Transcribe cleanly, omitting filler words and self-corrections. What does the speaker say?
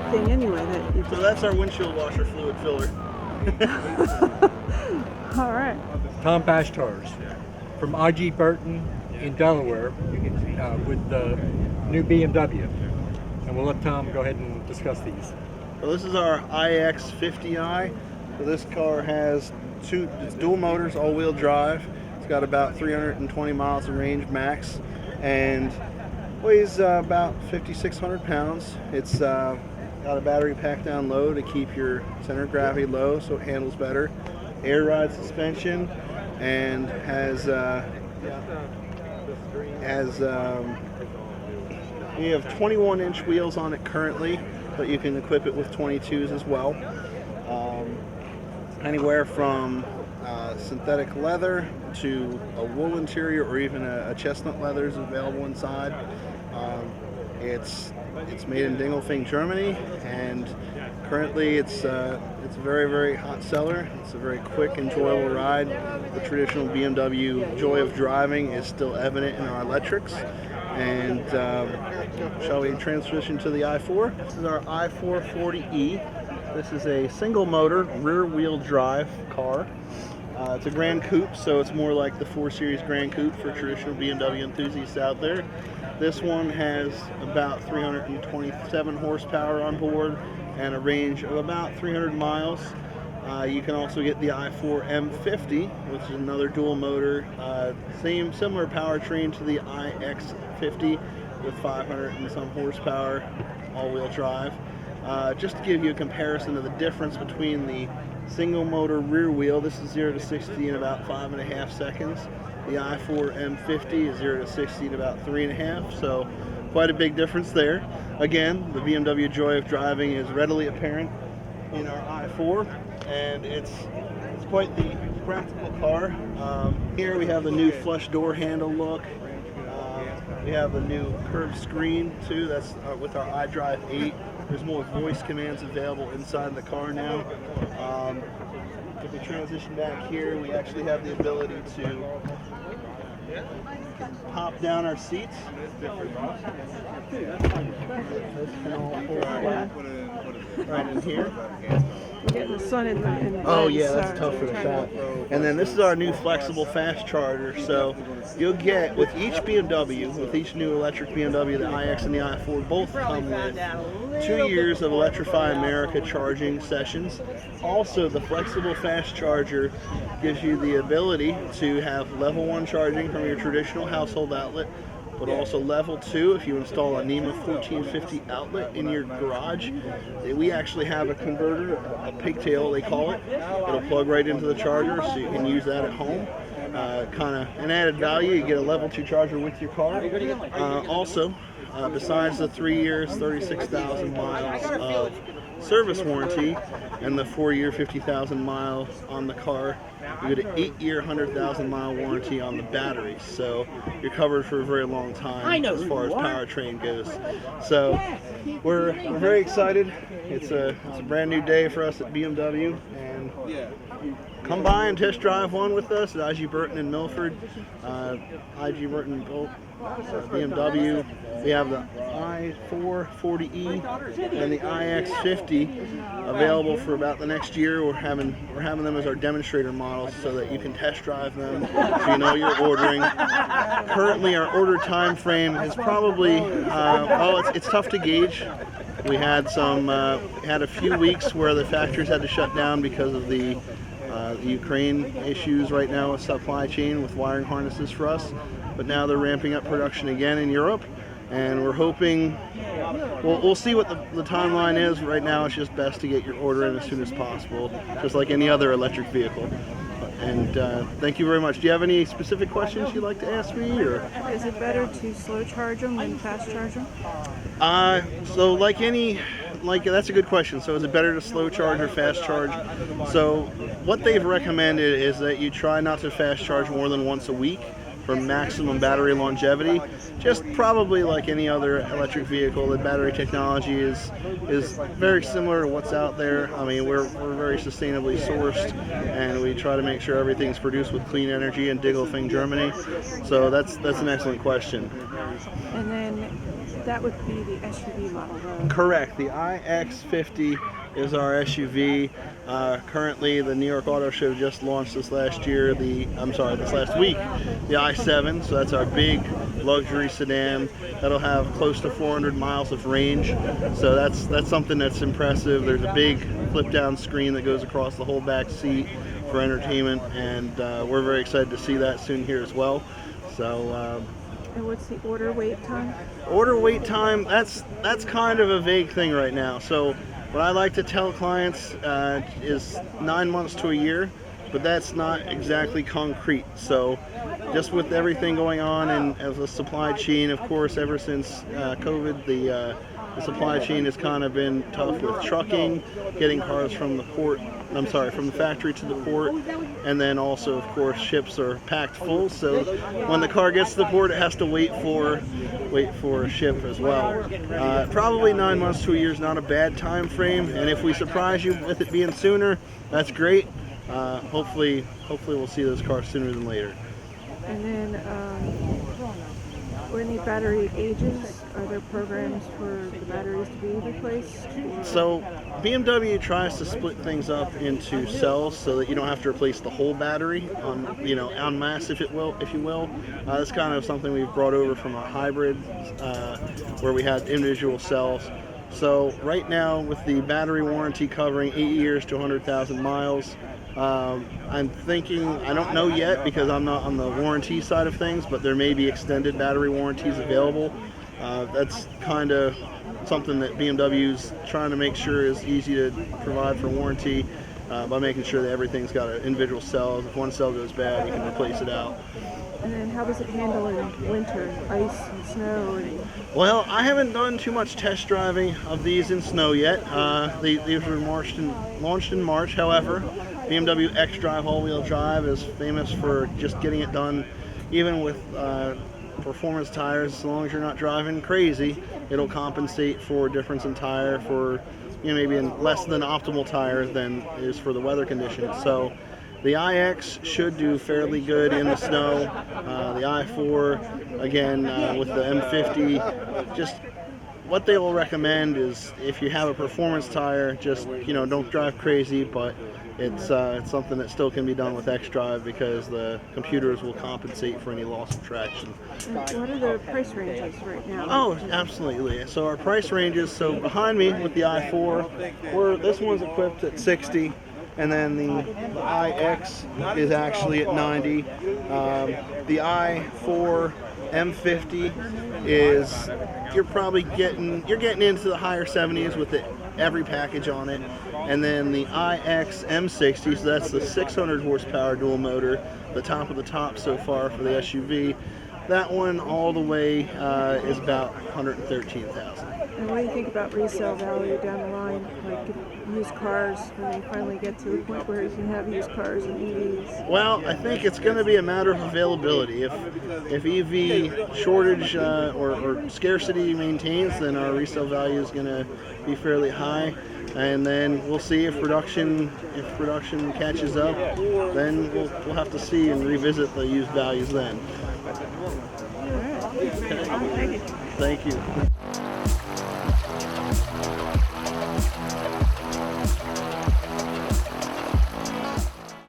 thing anyway that you So that's our windshield washer fluid filler. All right. Tom Bashtarz from IG Burton in Delaware with the new BMW. And we'll let Tom go ahead and discuss these. So this is our iX50i. So this car has it's dual motors, all-wheel drive. It's got about 320 miles of range max, and weighs about 5,600 pounds. It's got a battery pack down low to keep your center of gravity low, so it handles better. Air ride suspension, and we have 21-inch wheels on it currently, but you can equip it with 22s as well. Anywhere from synthetic leather to a wool interior, or even a chestnut leather is available inside. It's made in Dingolfing, Germany, and currently it's a very, very hot seller. It's a very quick, enjoyable ride. The traditional BMW joy of driving is still evident in our electrics. And shall we transition to the i4? This is our i4 40e. This is a single motor, rear wheel drive car. It's a Grand Coupe, so it's more like the 4 Series Grand Coupe for traditional BMW enthusiasts out there. This one has about 327 horsepower on board and a range of about 300 miles. You can also get the i4 M50, which is another dual motor, similar powertrain to the iX50 with 500 and some horsepower, all-wheel drive. Just to give you a comparison of the difference between the single motor rear wheel, this is 0 to 60 in about 5.5 seconds. The i4 M50 is 0 to 60 in about 3.5, so quite a big difference there. Again, the BMW joy of driving is readily apparent in our i4, and it's quite the practical car. Here we have the new flush door handle look. We have a new curved screen too. That's with our iDrive 8. There's more voice commands available inside the car now. If we transition back here, we actually have the ability to pop down our seats. This can all hold flat right in here. We're getting the sun in the Oh yeah, that's tough for the shot. And then this is our new flexible fast charger. So you'll get with each BMW, with each new electric BMW, the iX and the i4 both come with 2 years of Electrify America charging sessions. Also, the flexible fast charger gives you the ability to have level 1 charging from your traditional household outlet, but also level 2 if you install a NEMA 1450 outlet in your garage. We actually have a converter, a pigtail they call it. It'll plug right into the charger, so you can use that at home. Kind of an added value, you get a level 2 charger with your car. Also, besides the 3 years, 36,000 miles of service warranty and the 4-year, 50,000 miles on the car, you get an 8-year, 100,000-mile warranty on the batteries. So you're covered for a very long time as far as powertrain goes. So we're very excited. It's a brand new day for us at BMW, and come by and test drive one with us at IG Burton in Milford. IG Burton BMW. We have the i4 40e and the iX50 available for about the next year. We're having them as our demonstrator models so that you can test drive them, so you know you're ordering. Currently, our order time frame is probably it's tough to gauge. We had a few weeks where the factories had to shut down because of the Ukraine issues right now with supply chain with wiring harnesses for us, but now they're ramping up production again in Europe, and we're hoping we'll see what the timeline is. Right now it's just best to get your order in as soon as possible, just like any other electric vehicle. And thank you very much. Do you have any specific questions you'd like to ask me? Or is it better to slow charge them than fast charge them? So that's a good question. So is it better to slow charge or fast charge? So what they've recommended is that you try not to fast charge more than once a week for maximum battery longevity. Just probably like any other electric vehicle, the battery technology is very similar to what's out there. I mean, we're very sustainably sourced, and we try to make sure everything's produced with clean energy in Diegelfing, Germany. So that's an excellent question. And then that would be the SUV model, though. Correct. The iX50 is our SUV. Currently, the New York Auto Show just launched this last week, the i7. So that's our big luxury sedan. That'll have close to 400 miles of range. So that's something that's impressive. There's a big flip-down screen that goes across the whole back seat for entertainment, and we're very excited to see that soon here as well. So. And what's the order wait time? Order wait time, that's kind of a vague thing right now. So what I like to tell clients is 9 months to a year, but that's not exactly concrete. So just with everything going on and as a supply chain, of course, ever since COVID, the supply chain has kind of been tough with trucking, getting cars from the factory to the port, and then also, of course, ships are packed full. So when the car gets to the port, it has to wait for a ship as well. Probably 9 months to a year is not a bad time frame, and if we surprise you with it being sooner, that's great. Hopefully we'll see those cars sooner than later. And then, when the battery ages, are there programs for the batteries to be replaced? So BMW tries to split things up into cells so that you don't have to replace the whole battery en masse, if you will. That's kind of something we've brought over from a hybrid where we had individual cells. So right now, with the battery warranty covering 8 years to 100,000 miles, I'm thinking, I don't know yet because I'm not on the warranty side of things, but there may be extended battery warranties available. That's kind of something that BMW's trying to make sure is easy to provide for warranty by making sure that everything's got individual cells. If one cell goes bad, you can replace it out. And then how does it handle in winter, ice and snow? Well, I haven't done too much test driving of these in snow yet. These were launched in March. However, BMW xDrive all-wheel drive is famous for just getting it done, even with performance tires. As long as you're not driving crazy, it'll compensate for difference in tire for maybe in less than optimal tires than is for the weather conditions. So the iX should do fairly good in the snow. The i4, again, with the M50, just what they will recommend is if you have a performance tire, just don't drive crazy, but it's something that still can be done with xDrive because the computers will compensate for any loss of traction. What are the price ranges right now? Oh, absolutely. So our price ranges, so behind me with the i4, this one's equipped at 60. And then the iX is actually at 90. The i4 M50 is you're getting into the higher 70s with every package on it. And then the iX M60, so that's the 600 horsepower dual motor, the top of the top so far for the SUV. That one all the way is about $113,000. And what do you think about resale value down the line, like used cars, when they finally get to the point where you can have used cars and EVs? Well, I think it's going to be a matter of availability. If EV shortage or scarcity maintains, then our resale value is going to be fairly high. And then we'll see if production catches up. Then we'll have to see and revisit the used values then. All right. Okay. Thank you. Thank you.